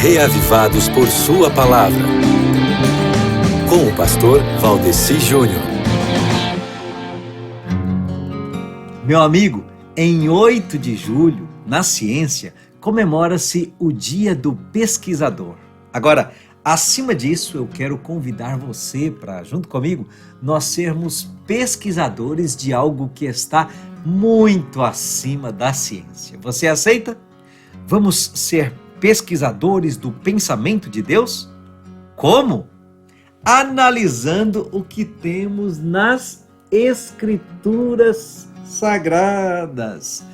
reavivados por Sua palavra. Com o pastor Valdeci Júnior. Meu amigo, em 8 de julho, na ciência, comemora-se o Dia do Pesquisador. Agora, acima disso, eu quero convidar você para, junto comigo, nós sermos pesquisadores de algo que está muito acima da ciência. Você aceita? Vamos ser pesquisadores do pensamento de Deus? Como? Analisando o que temos nas Escrituras Sagradas.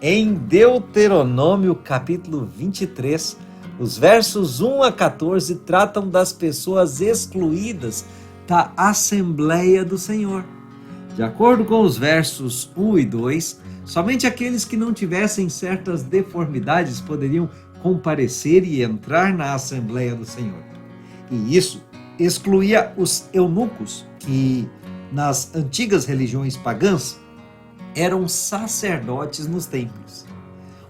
Em Deuteronômio capítulo 23, os versos 1 a 14 tratam das pessoas excluídas da Assembleia do Senhor. De acordo com os versos 1 e 2, somente aqueles que não tivessem certas deformidades poderiam comparecer e entrar na Assembleia do Senhor. E isso excluía os eunucos, que nas antigas religiões pagãs eram sacerdotes nos templos.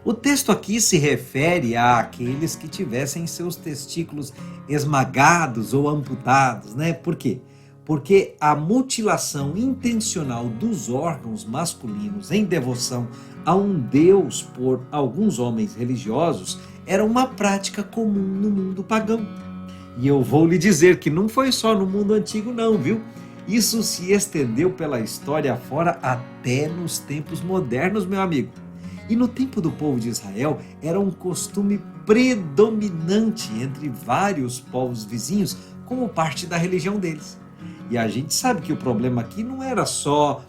O texto aqui se refere àqueles que tivessem seus testículos esmagados ou amputados, né? Por quê? Porque a mutilação intencional dos órgãos masculinos em devoção a um deus por alguns homens religiosos era uma prática comum no mundo pagão. E eu vou lhe dizer que não foi só no mundo antigo não, viu? Isso se estendeu pela história afora até nos tempos modernos, meu amigo. E no tempo do povo de Israel era um costume predominante entre vários povos vizinhos como parte da religião deles. E a gente sabe que o problema aqui não era só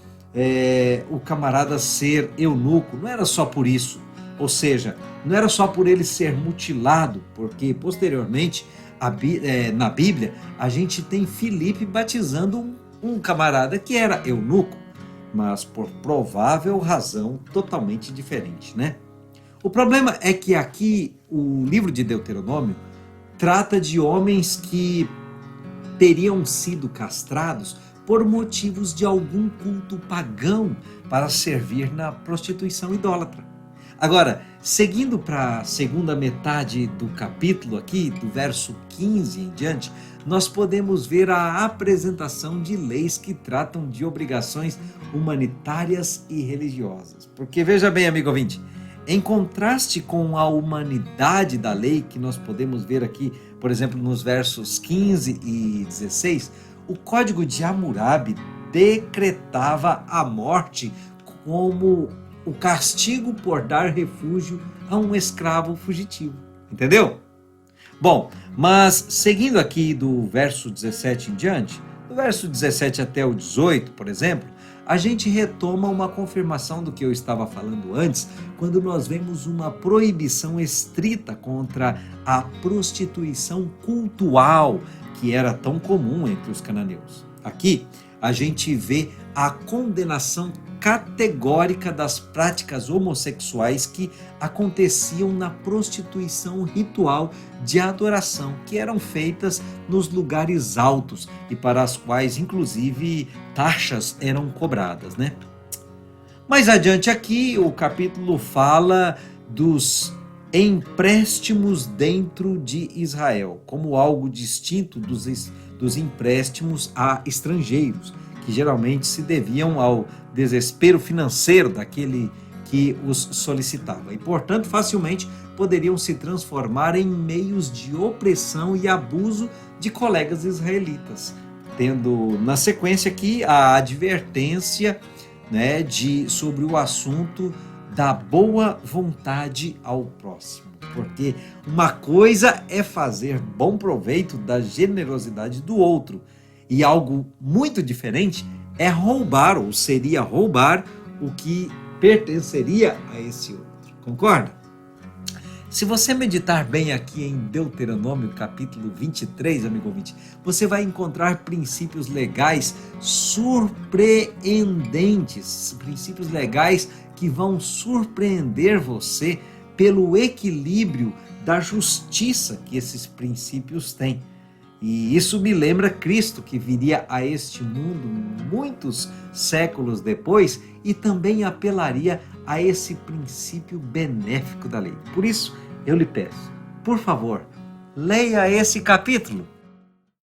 o camarada ser eunuco, não era só por isso. Ou seja, não era só por ele ser mutilado, porque posteriormente na Bíblia a gente tem Filipe batizando um camarada que era eunuco, mas por provável razão totalmente diferente, né? O problema é que aqui o livro de Deuteronômio trata de homens que teriam sido castrados por motivos de algum culto pagão para servir na prostituição idólatra. Agora, seguindo para a segunda metade do capítulo aqui, do verso 15 em diante, nós podemos ver a apresentação de leis que tratam de obrigações humanitárias e religiosas. Porque veja bem, amigo ouvinte, em contraste com a humanidade da lei que nós podemos ver aqui, por exemplo, nos versos 15 e 16, o Código de Hammurabi decretava a morte como o castigo por dar refúgio a um escravo fugitivo. Entendeu? Bom, mas seguindo aqui do verso 17 em diante, do verso 17 até o 18, por exemplo, a gente retoma uma confirmação do que eu estava falando antes, quando nós vemos uma proibição estrita contra a prostituição cultual, que era tão comum entre os cananeus. Aqui, a gente vê a condenação categórica das práticas homossexuais que aconteciam na prostituição ritual de adoração, que eram feitas nos lugares altos e para as quais, inclusive, taxas eram cobradas, né? Mais adiante aqui, o capítulo fala dos empréstimos dentro de Israel, como algo distinto dos empréstimos a estrangeiros, que geralmente se deviam ao desespero financeiro daquele que os solicitava e, portanto, facilmente poderiam se transformar em meios de opressão e abuso de colegas israelitas, tendo na sequência aqui a advertência, né, sobre o assunto da boa vontade ao próximo, porque uma coisa é fazer bom proveito da generosidade do outro, e algo muito diferente é roubar, ou seria roubar, o que pertenceria a esse outro. Concorda? Se você meditar bem aqui em Deuteronômio capítulo 23, amigo ouvinte, você vai encontrar princípios legais surpreendentes, princípios legais que vão surpreender você pelo equilíbrio da justiça que esses princípios têm. E isso me lembra Cristo, que viria a este mundo muitos séculos depois e também apelaria a esse princípio benéfico da lei. Por isso, eu lhe peço, por favor, leia esse capítulo.